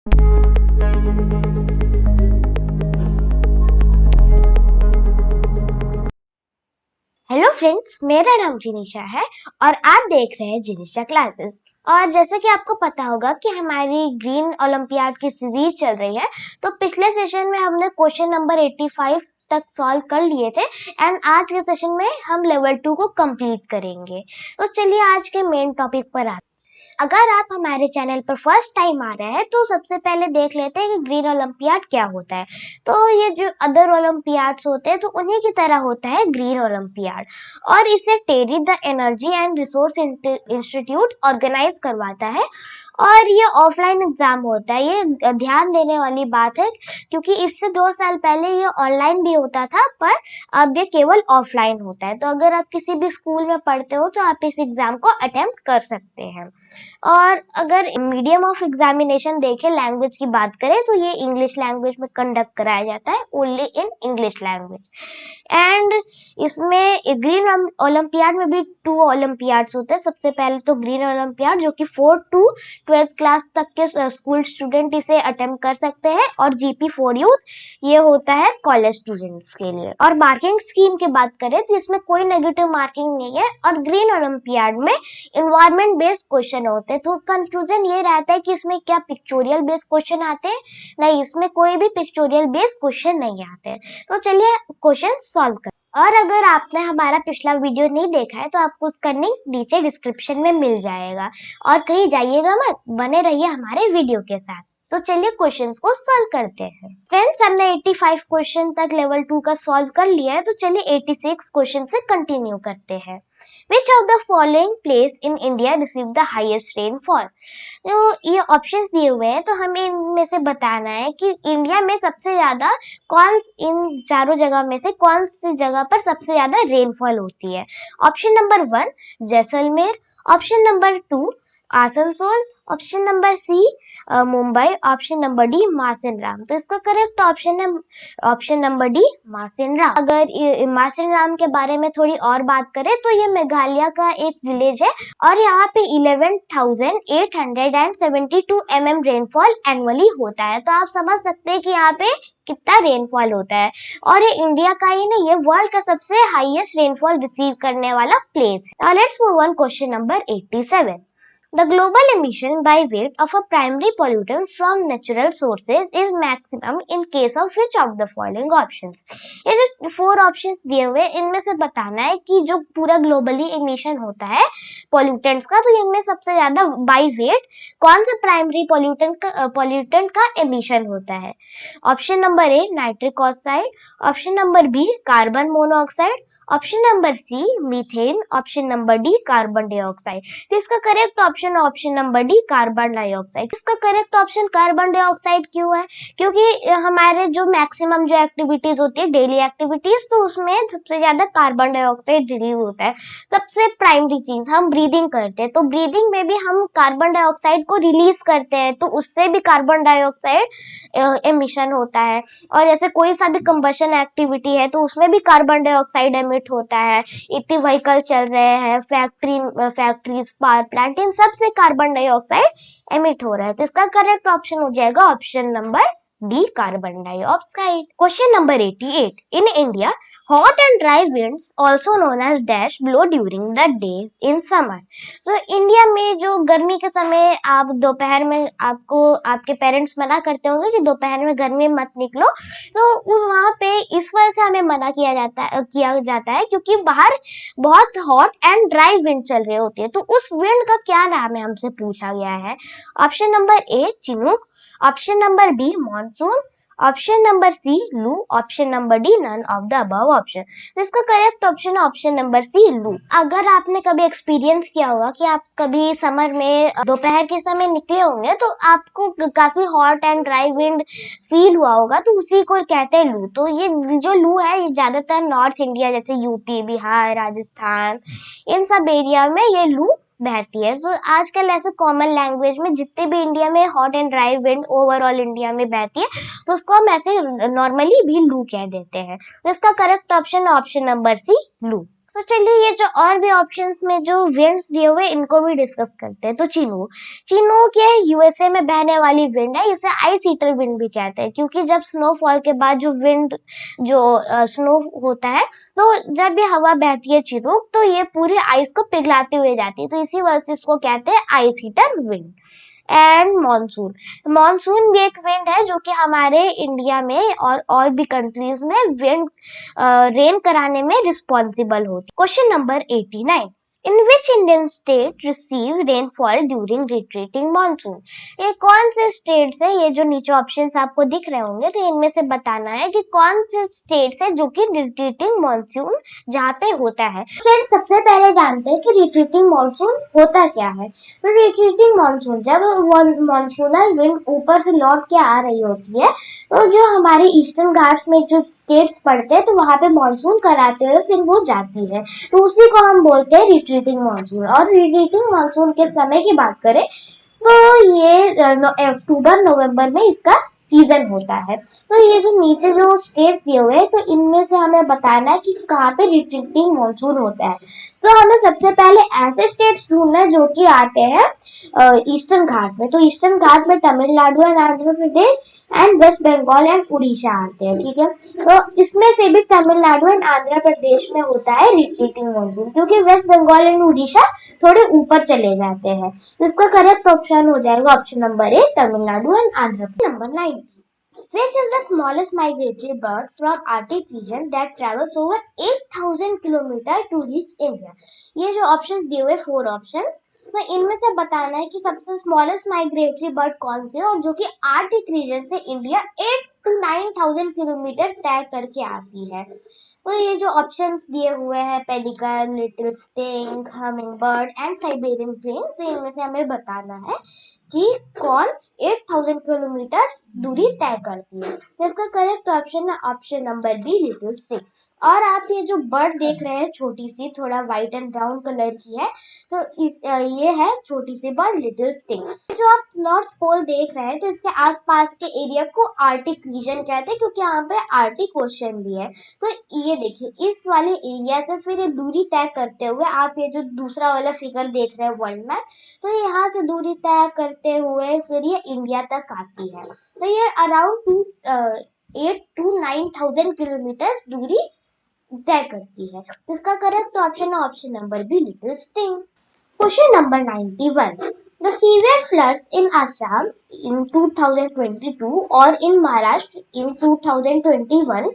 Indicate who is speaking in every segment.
Speaker 1: Hello friends, मेरा नाम जिनिशा है और आप देख रहे हैं जिनिशा क्लासेस। और जैसे कि आपको पता होगा कि हमारी ग्रीन ओलंपियाड की सीरीज चल रही है, तो पिछले सेशन में हमने क्वेश्चन नंबर 85 तक सॉल्व कर लिए थे एंड आज के सेशन में हम लेवल 2 को कंप्लीट करेंगे। तो चलिए आज के मेन टॉपिक पर आते हैं। अगर आप हमारे चैनल पर फर्स्ट टाइम आ रहे हैं तो सबसे पहले देख लेते हैं कि ग्रीन ओलंपियाड क्या होता है। तो ये जो अदर ओलंपियाड्स होते हैं तो उन्हीं की तरह होता है ग्रीन ओलंपियाड, और इसे TERI the energy and resource institute organise करवाता है। और ये ऑफलाइन एग्जाम होता है। ये ध्यान देने वाली बात है क्योंकि इससे 2 साल पहले ये ऑनलाइन भी होता था, पर अब ये केवल ऑफलाइन होता है। तो अगर आप किसी भी स्कूल में पढ़ते हो तो आप इस एग्जाम को अटेम्प्ट कर सकते हैं। और अगर मीडियम ऑफ एग्जामिनेशन देखें, लैंग्वेज की बात करें, तो ये इंग्लिश लैंग्वेज में कंडक्ट कराया जाता है, only in English language. And इसमें ग्रीन ओलंपियाड में भी 2 ओलंपियाड्स होते हैं। सबसे पहले तो ग्रीन ओलंपियाड जो कि 4 to 12th क्लास तक के स्कूल स्टूडेंट इसे अटेम्प्ट कर सकते हैं, और जीपी फॉर यूथ ये होता है कॉलेज स्टूडेंट्स के लिए। और मार्किंग स्कीम की बात करें तो इसमें कोई नेगेटिव मार्किंग नहीं है, और ग्रीन ओलंपियाड में इन्वायरमेंट बेस्ड क्वेश्चन होते हैं। तो कंफ्यूजन ये रहता है कि इसमें क्या पिक्चोरियल बेस्ड क्वेश्चन आते हैं? नहीं, इसमें कोई भी पिक्चोरियल बेस्ड क्वेश्चन नहीं आते हैं। तो चलिए क्वेश्चन सॉल्व कर। और अगर आपने हमारा पिछला वीडियो नहीं देखा है तो आपको उसका लिंक नीचे डिस्क्रिप्शन में मिल जाएगा, और कहीं जाइएगा मत, बने रहिए हमारे वीडियो के साथ। तो चलिए क्वेश्चंस को सॉल्व करते हैं। फ्रेंड्स, हमने 85 क्वेश्चन तक लेवल 2 का सॉल्व कर लिया है, तो चलिए 86 क्वेश्चन से कंटिन्यू करते हैं। Which of the following place in India received the highest rainfall? तो ये ऑप्शंस दिए हुए हैं, तो हमें इनमें से बताना है कि इंडिया में सबसे ज्यादा इन चारों जगह में से कौन सी जगह पर सबसे ज्यादा रेनफॉल होती है। Option number 1 Jaisalmer, option number 2 Asansol, option number C Mumbai, option number D Mawsynram. तो इसका करेक्ट ऑप्शन है ऑप्शन नंबर डी मासिनराम। अगर मासिनराम के बारे में थोड़ी और बात करें तो ये मेघालय का एक विलेज है, और यहाँ पे 11,872 mm रेनफॉल एनुअली होता है। तो आप समझ सकते हैं कि यहाँ पे कितना रेनफॉल होता है। और ये इंडिया का ही नहीं, ये वर्ल्ड का सबसे हाईएस्ट रेनफॉल रिसीव करने वाला प्लेस है। Now let's move on question number 87. The global emission by weight of a primary pollutant from natural sources is maximum in case of which of the following options? ये जो 4 options दिए हुए इनमें से बताना है कि जो पूरा ग्लोबली एमिशन होता है पॉल्यूटेंट्स का, तो इनमें सबसे ज्यादा बाय वेट कौन सा प्राइमरी पॉल्यूटेंट का एमिशन होता है। Option number A nitric oxide, option number B carbon monoxide, option number C methane, option number D carbon dioxide. तो इसका correct option number D carbon dioxide. इसका करेक्ट ऑप्शन कार्बन डाइऑक्साइड क्यों है? क्योंकि हमारे जो मैक्सिमम जो एक्टिविटीज होती है डेली एक्टिविटीज, तो उसमें सबसे ज्यादा कार्बन डाइऑक्साइड रिलीव होता है। सबसे प्राइमरी चीज, हम ब्रीदिंग करते हैं, तो ब्रीदिंग में भी हम कार्बन डाइऑक्साइड को रिलीज करते हैं, तो उससे भी कार्बन डाइऑक्साइड एमिशन होता है। और जैसे कोई सा भी कंबशन एक्टिविटी है तो उसमें भी कार्बन डाइऑक्साइड एमिट होता है। इतने व्हीकल चल रहे हैं, फैक्ट्रीज, पावर प्लांट, इन सब से कार्बन डाइऑक्साइड एमिट हो रहा है। तो इसका करेक्ट ऑप्शन हो जाएगा option number D carbon dioxide. Question number 88. In India hot and dry winds also known as dash blow during the days in summer. तो इंडिया में जो गर्मी के समय आप दोपहर में, आपको आपके पेरेंट्स मना करते होंगे कि दोपहर में गर्मी मत निकलो, तो उस वहाँ पे इस वजह से हमें मना किया जाता है क्योंकि बाहर बहुत हॉट एंड ड्राई विंड चल रही होती है। तो उस विंड का क्या नाम है हमसे पूछा गया है। Option number A Chinook, option number B monsoon, option number C loo, option number D none of the above option. इसका करेक्ट ऑप्शन है ऑप्शन नंबर सी लू। अगर आपने कभी एक्सपीरियंस किया होगा कि आप कभी समर में दोपहर के समय निकले होंगे तो आपको काफी hot and dry wind feel हुआ होगा, तो उसी को कहते हैं लू। तो ये जो लू है ये ज्यादातर नॉर्थ इंडिया जैसे यूपी, बिहार, राजस्थान, इन सब एरिया में ये लू बहती है। तो आजकल ऐसे कॉमन लैंग्वेज में जितने भी इंडिया में hot and dry wind overall India में बहती है तो उसको हम ऐसे नॉर्मली भी लू कह देते हैं। तो इसका करेक्ट ऑप्शन नंबर सी लू। तो चलिए ये जो और भी ऑप्शंस में जो विंड्स दिए हुए इनको भी डिस्कस करते हैं। तो चिनूक क्या है, यूएसए में बहने वाली विंड है। इसे आइस हीटर विंड भी कहते हैं, क्योंकि जब स्नोफॉल के बाद जो विंड जो स्नो होता है, तो जब ये हवा बहती है चिनूक, तो ये पूरी आइस को पिघलाते हुए जाती है, तो इसी वजह से इसको कहते हैं ice heater wind. And monsoon भी एक विंड है जो कि हमारे इंडिया में और भी कंट्रीज में विंड रेन कराने में रिस्पॉन्सिबल होती है। Question number 89, in which Indian state receive rainfall during retreating monsoon. ये कौन से स्टेट्स है, ये जो नीचे ऑप्शंस आपको दिख रहे होंगे, तो इनमें से बताना है कि कौन से स्टेट्स है जो कि रिट्रीटिंग मानसून जहाँ पे होता है। फ्रेंड्स, सबसे पहले जानते हैं कि रिट्रीटिंग मानसून होता क्या है। तो रिट्रीटिंग मानसून, जब मानसूनल विंड ऊपर से लौट के आ रही होती है, तो जो हमारे ईस्टर्न घाट्स में जो स्टेट्स पड़ते हैं, तो वहां पे मानसून कराते हुए फिर वो जाती है, तो उसी को हम बोलते हैं रिट्रीटिंग मानसून। और रिट्रीटिंग मानसून के समय की बात करें तो ये अक्टूबर नवंबर में इसका सीजन होता है। तो ये जो नीचे जो स्टेट्स दिए हुए हैं, तो इनमें से हमें बताना है कि कहाँ पे रिट्रीटिंग मानसून होता है। तो हमें सबसे पहले ऐसे स्टेट्स ढूंढना है जो कि आते हैं ईस्टर्न घाट में। तो ईस्टर्न घाट में Tamil Nadu and Andhra Pradesh and West Bengal and Orissa आते हैं, ठीक है। तो इसमें से भी तमिलनाडु एंड आंध्र प्रदेश में होता है रिट्रीटिंग मानसून, क्योंकि वेस्ट बंगाल एंड उड़ीसा थोड़े ऊपर चले जाते हैं। इसका करेक्ट ऑप्शन हो जाएगा option number A, Tamil Nadu and Andhra Pradesh. Number 9, which is the smallest migratory bird from Arctic region that travels over 8,000 kilometre to reach India। ये जो ऑप्शंस दिए हुए 4 ऑप्शंस, तो इनमें से बताना है कि सबसे स्मॉलेस्ट माइग्रेटरी बर्ड कौन सी है और जो कि आर्टिक रीजन से इंडिया 8 to 9,000 किलोमीटर तय करके आती है। तो ये जो ऑप्शंस दिए हुए हैं, pelican, little sting, humming bird and Siberian crane, तो इनमें से हमें बताना है कि कौन 8,000 किलोमीटर दूरी तय करती है। तो इसका करेक्ट ऑप्शन है option number B, little sting. और आप ये जो बर्ड देख रहे हैं, छोटी सी थोड़ा व्हाइट एंड ब्राउन कलर की है, तो ये है छोटी सी बर्ड लिटिल स्टिंग। जो आप नॉर्थ पोल देख रहे हैं, तो इसके आसपास के एरिया को आर्टिक रीजन कहते हैं, क्योंकि यहाँ पे आर्टिक ओशन भी है। तो ये देखिए, इस वाले एरिया से फिर ये दूरी तय करते हुए आप ये जो दूसरा वाला फिगर देख रहे हैं वर्ल्ड मैप, तो यहाँ से दूरी तय करते हुए फिर ये इंडिया तक आती है। तो ये अराउंड 8 to 9,000 किलोमीटर दूरी तय करती है। इसका करेक्ट ऑप्शन है option number B, little sting. Question number 91, the severe floods in Assam in 2022 or in Maharashtra in 2021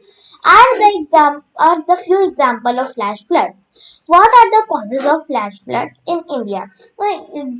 Speaker 1: are the few example of flash floods. What are the causes of flash floods in India?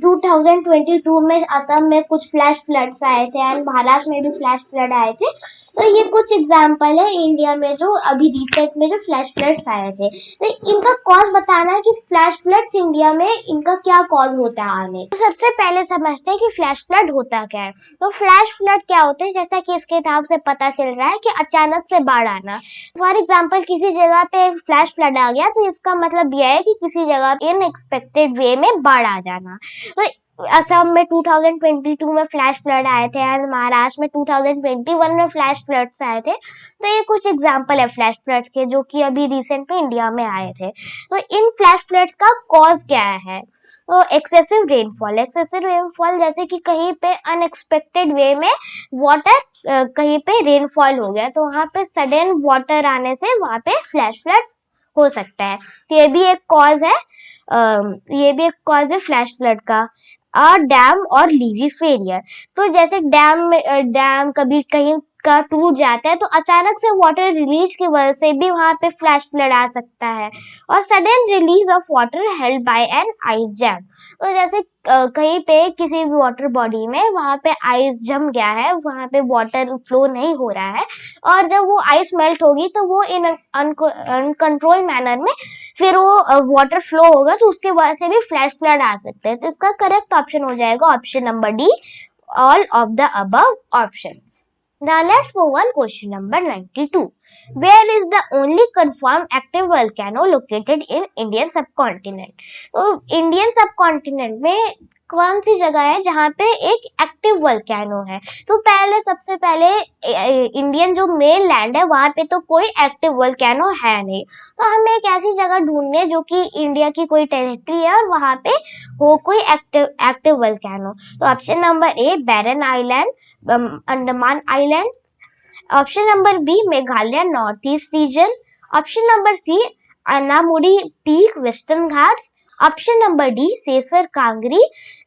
Speaker 1: 2022 में असम में कुछ flash floods आए थे and Maharashtra में भी flash flood आए थे। तो ये कुछ एग्जाम्पल है इंडिया में जो अभी रिसेंट में जो फ्लैश फ्लड्स आए थे। तो इनका कॉज बताना है कि फ्लैश फ्लड्स इंडिया में इनका क्या कॉज होता है आने। तो सबसे पहले समझते हैं कि फ्लैश फ्लड होता क्या है। तो फ्लैश फ्लड क्या होते हैं, जैसा कि इसके नाम से पता चल रहा है कि अचानक से बाढ़ आना। फॉर एग्जाम्पल, किसी जगह पे एक फ्लैश फ्लड आ गया, तो इसका मतलब यह है कि किसी जगह अनएक्सपेक्टेड वे में बाढ़ आ जाना। तो असम में 2022 में फ्लैश फ्लड आए थे और महाराष्ट्र में 2021 में फ्लैश फ्लड्स आए थे। तो ये कुछ एग्जाम्पल है फ्लैश फ्लड्स के जो कि अभी रिसेंट में इंडिया में आए थे। तो इन फ्लैश फ्लड्स का कॉज क्या है? तो एक्सेसिव रेनफॉल, जैसे कि कहीं पे अनएक्सपेक्टेड वे में वाटर कहीं पे रेनफॉल हो गया, तो वहां पे सडन वाटर आने से वहां पे फ्लैश फ्लड्स हो सकता है। तो ये भी एक कॉज है फ्लैश फ्लड का। डैम और लीवी फेलियर, तो जैसे डैम कभी कहीं का टूट जाता है, तो अचानक से वाटर रिलीज की वजह से भी वहां पे फ्लैश फ्लड आ सकता है। और sudden release of water held by an ice jam, तो जैसे कहीं पे किसी भी वाटर बॉडी में वहां पे आइस जम गया है, वहां पे वाटर फ्लो नहीं हो रहा है, और जब वो आइस मेल्ट होगी तो वो इन अनकंट्रोल मैनर में फिर वो वाटर फ्लो होगा, तो उसके वजह से भी फ्लैश फ्लड आ सकते हैं। तो इसका करेक्ट ऑप्शन हो जाएगा option number D, all of the above options. Now let's move on question number 92. Where is the only confirmed active volcano located in Indian subcontinent? तो इंडियन सबकॉन्टिनेंट में कौन सी जगह है जहाँ पे एक एक्टिव वोल्केनो है। तो पहले सबसे पहले इंडियन जो मेन लैंड है वहां पे तो कोई एक्टिव वोल्केनो है नहीं, तो हमें एक ऐसी जगह ढूंढनी है जो कि इंडिया की कोई टेरिटरी है और वहां पे हो कोई एक्टिव वोल्केनो। तो option number A baron island, Andaman islands. Option number B Meghalaya north east region. Option number C Anamudi peak western Ghats. Option number D Saser Kangri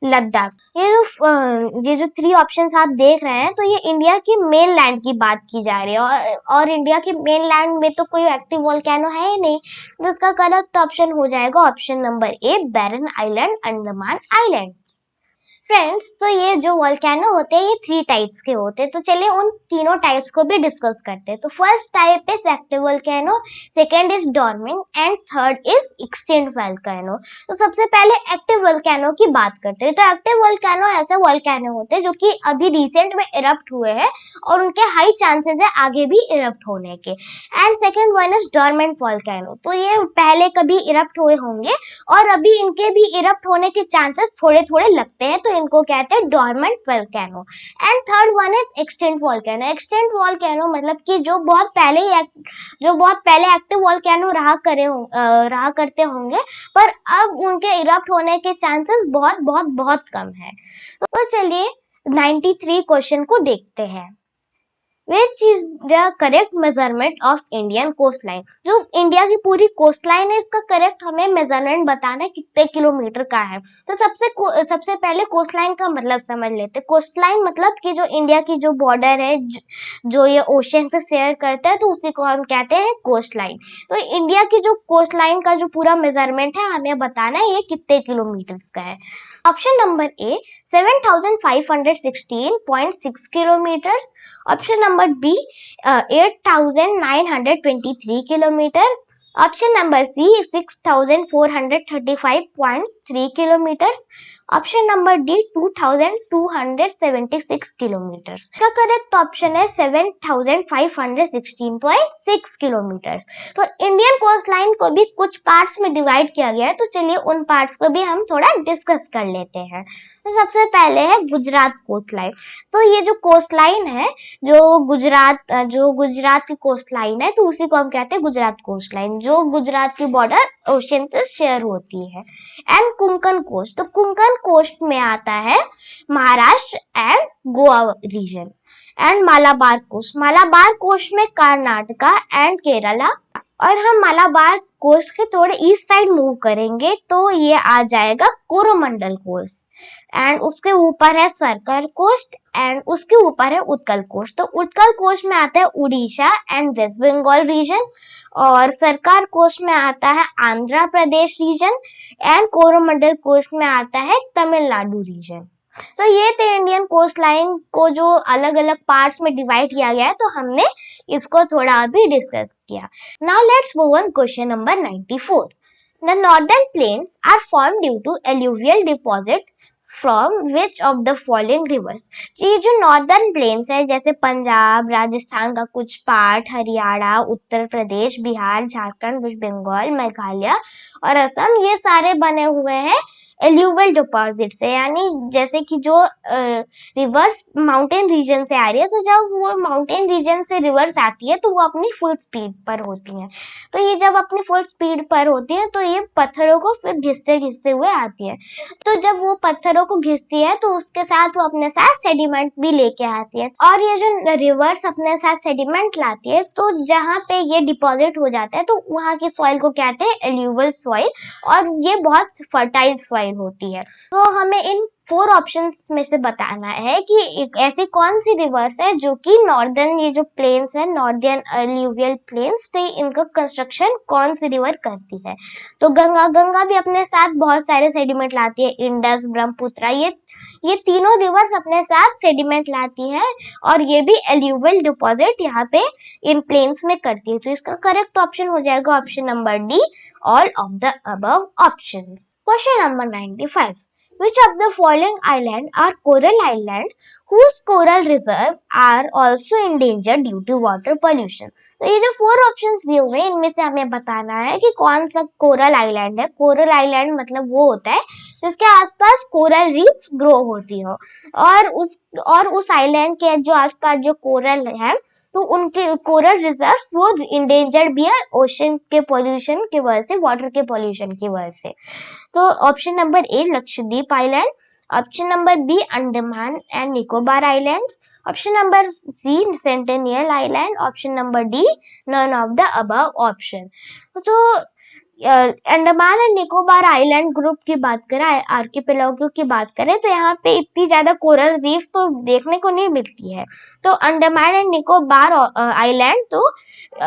Speaker 1: Ladakh. ये जो 3 ऑप्शंस आप देख रहे हैं तो ये इंडिया की मेन लैंड की बात की जा रही है, और इंडिया के मेन लैंड में तो कोई एक्टिव वोल्केनो है ही नहीं, तो इसका करेक्ट ऑप्शन हो जाएगा option number A baron island Andaman island. Friends, तो ये जो वोल्केनो होते हैं ये 3 टाइप्स के होते हैं, तो चलिए उन तीनों टाइप्स को भी डिस्कस करते हैं। तो first type is active volcano, second is dormant and third is extinct volcano. तो सबसे पहले एक्टिव वोल्केनो की बात करते हैं। तो एक्टिव वोल्केनो ऐसे वोल्केनो होते हैं जो कि अभी रिसेंट में इरप्ट हुए हैं और उनके हाई चांसेस है आगे भी इरप्ट होने के। And second one is dormant volcano, तो ये पहले कभी इरप्ट हुए होंगे और अभी इनके भी इरप्ट होने के चांसेस थोड़े थोड़े लगते हैं, तो इनको कहते हैं dormant volcano. And third one is extinct volcano. Extinct volcano मतलब कि जो बहुत पहले एक्टिव वोल्केनो रहा करते होंगे पर अब उनके इरप्ट होने के चांसेस बहुत बहुत बहुत कम है। तो चलिए 93 क्वेश्चन को देखते हैं। Which is the correct measurement of Indian coastline? जो इंडिया की पूरी कोस्टलाइन है इसका करेक्ट हमें मेजरमेंट बताना है कितने किलोमीटर का है। तो सबसे पहले कोस्टलाइन का मतलब समझ लेते हैं। कोस्टलाइन मतलब कि जो इंडिया की जो बॉर्डर है जो ये ओशन से शेयर करता है तो उसी को हम कहते हैं कोस्टलाइन। तो इंडिया की जो कोस्टलाइन का जो पूरा मेजरमेंट है हमें बताना है ये कितने किलोमीटर का है। Option number A 7516.6 kilometres. Option number B 8923 kilometres. Option number C 6435.3 kilometres. Option number D 2276 kilometre. इसका करेक्ट ऑप्शन है 7516.6 किलोमीटर। तो इंडियन कोस्ट लाइन को भी कुछ पार्ट्स में डिवाइड किया गया है, तो चलिए उन पार्ट्स को भी हम थोड़ा डिस्कस कर लेते हैं। तो सबसे पहले है गुजरात कोस्ट लाइन। तो ये जो कोस्ट लाइन है जो गुजरात की कोस्ट लाइन है तो उसी को हम कहते हैं गुजरात कोस्ट लाइन, जो गुजरात की बॉर्डर ओशन से शेयर होती है। एंड कोंकण कोस्ट, तो कोंकण कोस्ट में आता है Maharashtra and Goa region. And Malabar coast में कर्नाटका एंड केरला। और हम मालाबार कोस्ट के थोड़े ईस्ट साइड मूव करेंगे तो ये आ जाएगा कोरोमंडल कोस्ट। एंड उसके ऊपर है सरकार कोस्ट एंड उसके ऊपर है उत्कल कोस्ट। तो उत्कल कोस्ट में आता है Orissa and West Bengal region, और सरकार कोस्ट में आता है Andhra Pradesh region, and Coromandel coast में आता है तमिलनाडु रीजन। तो ये थे इंडियन कोस्ट लाइन को जो अलग अलग पार्ट्स में डिवाइड किया गया है, तो हमने इसको थोड़ा अभी डिस्कस किया। Now let's move on question number 94। The northern plains are formed due to alluvial deposit from which of the following rivers? ये जो नॉर्दर्न प्लेन्स है जैसे पंजाब, राजस्थान का कुछ पार्ट, हरियाणा, उत्तर प्रदेश, बिहार, झारखंड, वेस्ट बंगाल, मेघालय और असम, ये सारे बने हुए हैं एल्यूवियल डिपॉजिट से, यानी जैसे कि जो रिवर्स माउंटेन रीजन से आ रही है, तो जब वो माउंटेन रीजन से रिवर्स आती है तो वो अपनी फुल स्पीड पर होती है। तो ये जब अपनी फुल स्पीड पर होती है तो ये पत्थरों को फिर घिसते हुए आती है। तो जब वो पत्थरों को घिसती है तो उसके साथ वो अपने साथ सेडिमेंट भी लेके आती है, और ये जो रिवर्स अपने साथ सेडिमेंट लाती है तो जहाँ पे ये डिपॉजिट हो जाता है तो वहाँ की सॉइल को कहते हैं एल्यूवियल सॉइल, और ये बहुत फर्टाइल सॉइल होती है। तो हमें इन 4 ऑप्शंस में से बताना है कि ऐसी कौन सी रिवर्स है जो कि नॉर्दर्न, ये जो प्लेन्स है नॉर्दर्न एल्यूवियल प्लेन्स, तो इनका कंस्ट्रक्शन कौन सी रिवर करती है। तो गंगा भी अपने साथ बहुत सारे सेडिमेंट लाती है, इंडस, ब्रह्मपुत्र, ये तीनों रिवर्स अपने साथ सेडिमेंट लाती है और ये भी एल्यूवियल डिपॉजिट यहाँ पे इन प्लेन्स में करती है। तो इसका करेक्ट ऑप्शन हो जाएगा option number D, all of the above options. Question number 95। Which of the following island are coral island whose coral reserve are also endangered due to water pollution. तो ये जो 4 ऑप्शंस दिए हुए हैं इनमें से हमें बताना है कि कौन सा कोरल आइलैंड है। कोरल आइलैंड मतलब वो होता है जिसके आसपास कोरल रीफ्स ग्रो होती हो, और उस आइलैंड के जो आसपास जो कोरल है तो उनके कोरल रिजर्व्स वो इंडेंजर्ड भी है ओशन के पोल्यूशन की वजह से, वाटर के पोल्यूशन की वजह से। तो option number A Lakshadweep island, option number B Andaman and Nicobar islands, option number C Sentinel island, option number D none of the above option. तो Andaman and Nicobar island group की बात करें, आर्किपेलागो की बात करें, तो यहाँ पे इतनी ज्यादा कोरल रीफ तो देखने को नहीं मिलती है, तो अंडमान एंड निकोबार आइलैंड तो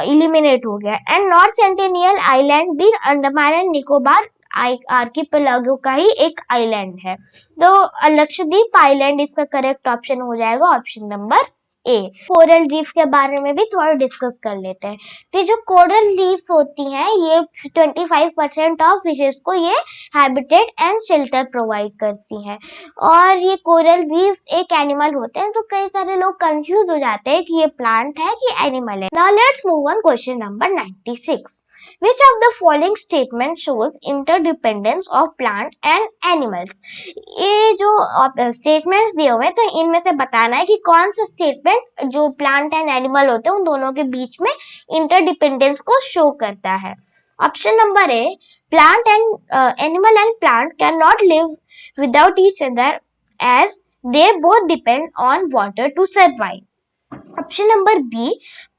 Speaker 1: इलिमिनेट हो गया। एंड नॉर्थ सेंटिनियल आइलैंड भी अंडमान एंड निकोबार आर्किपेलागो का ही एक आइलैंड है। तो लक्षद्वीप आइलैंड इसका करेक्ट ऑप्शन हो जाएगा ऑप्शन नंबर ए। कोरल रीफ के बारे में भी थोड़ा डिस्कस कर लेते हैं। तो जो कोरल रीफ्स होती हैं ये 25% ऑफ फिशेस को ये हैबिटेट एंड शेल्टर प्रोवाइड करती हैं, और ये कोरल रीफ्स एक एनिमल होते हैं। तो कई सारे लोग कंफ्यूज हो जाते हैं कि ये प्लांट है कि एनिमल है। Now let's move on question number 96। Which of the following statement shows interdependence of plant and animals? ये जो स्टेटमेंट्स दिए हुए हैं तो इनमें से बताना है कि कौन सा स्टेटमेंट जो प्लांट एंड एनिमल होते हैं उन दोनों के बीच में इंटरडिपेंडेंस को शो करता है। Option number A, plant and animal and plant can not live without each other as they both depend on water to survive. Option number B,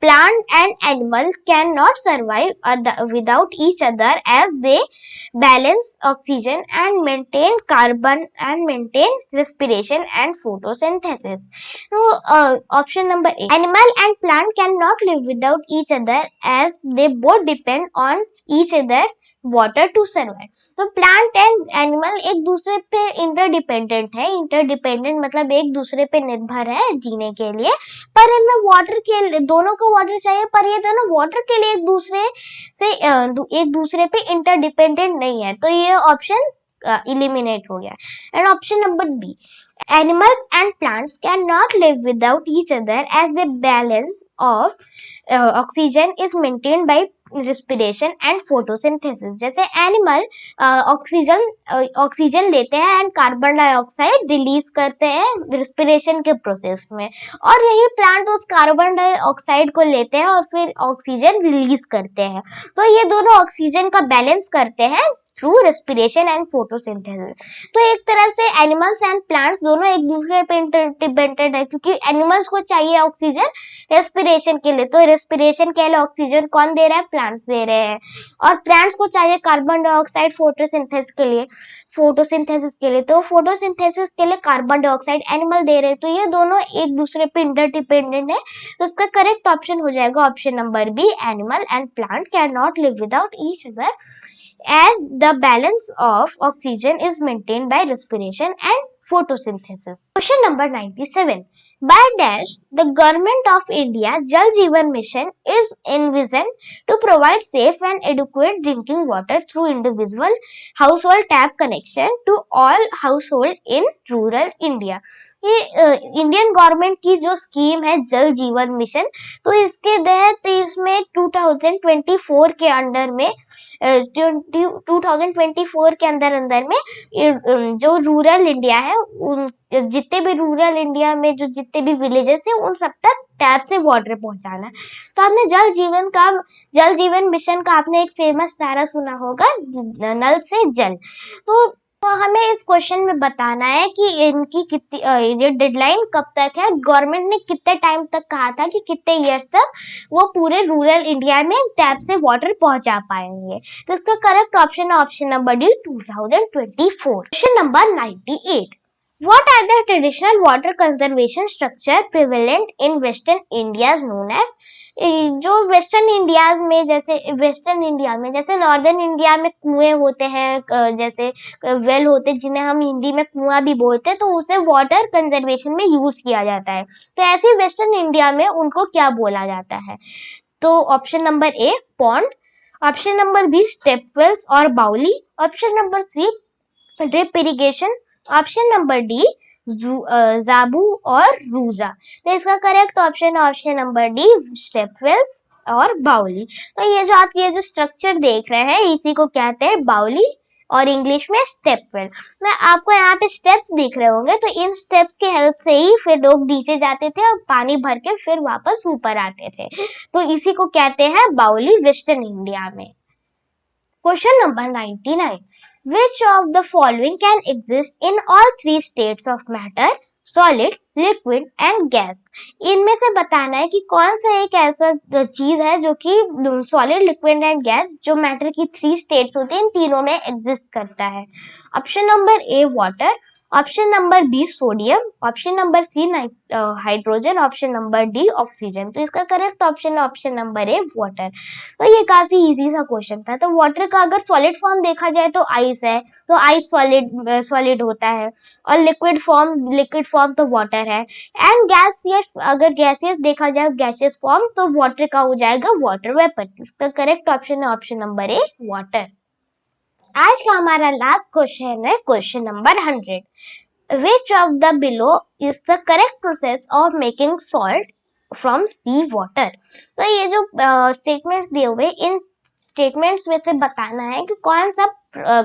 Speaker 1: plant and animal cannot survive without each other as they balance oxygen and maintain carbon and maintain respiration and photosynthesis. So, option number A, animal and plant cannot live without each other as they both depend on each other water to survive. तो plant and animal एक दूसरे पे interdependent है। Interdependent मतलब एक दूसरे पे निर्भर है जीने के लिए, पर इनमें वाटर के दोनों को वाटर चाहिए, पर ये दोनों वाटर के लिए एक दूसरे पे इंटरडिपेंडेंट नहीं है। तो ये ऑप्शन इलिमिनेट हो गया। And option number B, animals and plants cannot live without each other as the balance of oxygen is maintained by respiration and photosynthesis। जैसे एनिमल ऑक्सीजन लेते हैं एंड कार्बन डाइऑक्साइड रिलीज करते हैं respiration के process में, और यही plant उस कार्बन डाइऑक्साइड को लेते हैं और फिर ऑक्सीजन रिलीज करते हैं। तो ये दोनों ऑक्सीजन का बैलेंस करते हैं थ्रू रेस्पिरेशन एंड फोटोसिंथेसिस। तो एक तरह से एनिमल्स एंड प्लांट्स दोनों एक दूसरे पे इंटरडिपेंडेंट है, क्योंकि एनिमल्स को चाहिए ऑक्सीजन रेस्पिरेशन के लिए, तो रेस्पिरेशन के लिए ऑक्सीजन कौन दे रहा है? प्लांट्स दे रहे हैं। और प्लांट्स को चाहिए कार्बन डाइऑक्साइड फोटोसिंथेसिस के लिए, तो फोटोसिंथेसिस के लिए कार्बन डाइऑक्साइड एनिमल दे रहे हैं। तो ये दोनों एक दूसरे पे इंटरडिपेंडेंट है। तो इसका करेक्ट ऑप्शन हो जाएगा option number B, animal and plant can not live without each other as the balance of oxygen is maintained by respiration and photosynthesis. Question number 97. By dash, the government of India's Jal Jeevan Mission is envisioned to provide safe and adequate drinking water through individual household tap connection to all household in rural India. ये Indian government की जो scheme है जल जीवन mission, तो इसके तहत इसमें 2024 के अंडर में 2024 के अंदर में जो रूरल इंडिया है, उन जितने भी रूरल इंडिया में जो जितने भी विलेजेस है उन सब तक टैप से वाटर पहुंचाना है। तो आपने जल जीवन मिशन का आपने एक फेमस नारा सुना होगा, नल से जल। तो हमें इस क्वेश्चन में बताना है कि इनकी कितनी ये डेडलाइन कब तक है, गवर्नमेंट ने कितने टाइम तक कहा था कि कितने ईयर्स तक वो पूरे रूरल इंडिया में टैप से वाटर पहुंचा पाएंगे। तो इसका करेक्ट ऑप्शन है option number D, 2024। Question number 98। What are the traditional water conservation structure prevalent in Western India known as? जो वेस्टर्न इंडिया में जैसे नॉर्दर्न इंडिया में कुएं होते हैं, जैसे वेल होते हैं जिन्हें हम हिंदी में कुआं भी बोलते हैं, तो उसे वाटर कंजर्वेशन में यूज किया जाता है। तो ऐसे वेस्टर्न इंडिया में उनको क्या बोला जाता है? तो option number A pond, option number B stepwells और baoli, option number C drip irrigation, option number D Zabo और रूजा। तो इसका करेक्ट ऑप्शन है ऑप्शन नंबर डी, स्टेपवेल्स और बाउली। तो ये जो आप ये जो स्ट्रक्चर देख रहे हैं इसी को कहते हैं बाउली और इंग्लिश में स्टेपवेल। मैं आपको यहाँ पे स्टेप्स दिख रहे होंगे, तो इन स्टेप्स की हेल्प से ही फिर लोग नीचे जाते थे और पानी भर के फिर वापस ऊपर आते थे। तो इसी को कहते हैं बाउली वेस्टर्न इंडिया में। Question number 99, which of the following can exist in all three states of matter, solid, liquid and gas? इनमें से बताना है कि कौन सा एक ऐसा चीज है जो कि सॉलिड, लिक्विड एंड गैस जो मैटर की 3 स्टेट्स होती हैं इन तीनों में एग्जिस्ट करता है। Option number A water, option number B sodium, option number C hydrogen, option number D oxygen. तो इसका करेक्ट ऑप्शन है ऑप्शन नंबर ए वाटर। तो ये काफी इजी सा क्वेश्चन था। तो वाटर का अगर सॉलिड फॉर्म देखा जाए तो आइस है, तो आइस सॉलिड होता है, और लिक्विड फॉर्म तो वाटर है, एंड गैसियस अगर गैसियस देखा जाए गैसियस फॉर्म तो वाटर का हो जाएगा वाटर वेपर। इसका करेक्ट ऑप्शन है ऑप्शन नंबर ए वाटर। आज का हमारा लास्ट क्वेश्चन है question number 100, which of the below is the correct process of making salt from sea water? तो ये जो स्टेटमेंट्स दिए हुए इन स्टेटमेंट्स में से बताना है कि कौन सा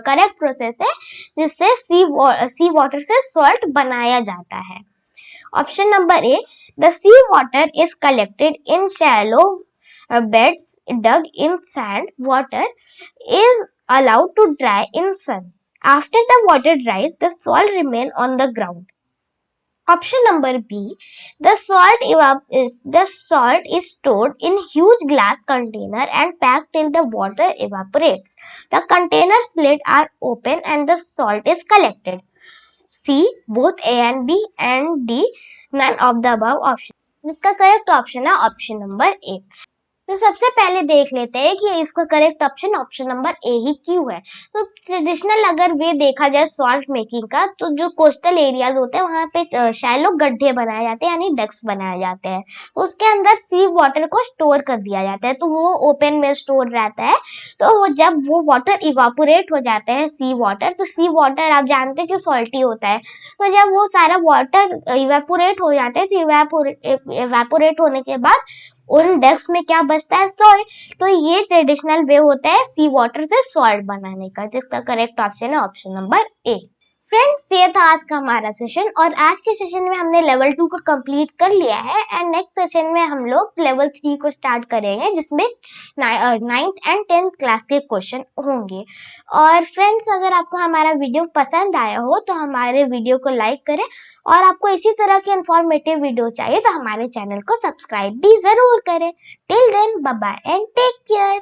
Speaker 1: करेक्ट प्रोसेस है जिससे सी वाटर से सॉल्ट बनाया जाता है। Option number A, the sea water is collected in shallow beds dug in sand. Water is allowed to dry in sun. After the water dries, the salt remain on the ground. Option number B, the salt is stored in huge glass container and packed till the water evaporates. The container's lid are open and the salt is collected. C, both A and B, and D, none of the above option. इसका correct option है option number A. तो सबसे पहले देख लेते हैं कि इसका correct option option number A ही क्यों है। तो ट्रेडिशनल अगर वे देखा जाए सॉल्ट मेकिंग का, तो जो कोस्टल एरियाज होते हैं वहां पे शैलो गड्ढे बनाए जाते हैं यानी डक्स बनाए जाते हैं, तो उसके अंदर सी वाटर को स्टोर कर दिया जाता है, तो वो ओपन में स्टोर रहता है। तो वो जब वो वाटर इवापोरेट हो जाता है सी वाटर, तो सी वाटर आप जानते हैं कि सॉल्टी होता है, तो जब वो सारा वाटर इवेपोरेट हो जाता है तो इवेपोरेट होने के बाद उन डक्स में क्या बचता है, सॉल्ट। तो ये ट्रेडिशनल वे होता है सी वाटर से सॉल्ट बनाने का, जिसका करेक्ट ऑप्शन है ऑप्शन नंबर ए। फ्रेंड्स, ये था आज का हमारा सेशन, और आज के सेशन में हमने लेवल 2 को कंप्लीट कर लिया है, एंड नेक्स्ट सेशन में हम लोग लेवल 3 को स्टार्ट करेंगे जिसमें 9th एंड 10th क्लास के क्वेश्चन होंगे। और फ्रेंड्स, अगर आपको हमारा वीडियो पसंद आया हो तो हमारे वीडियो को लाइक करें, और आपको इसी तरह के इंफॉर्मेटिव वीडियो चाहिए तो हमारे चैनल को सब्सक्राइब भी जरूर करें। Till then, bye bye and take care.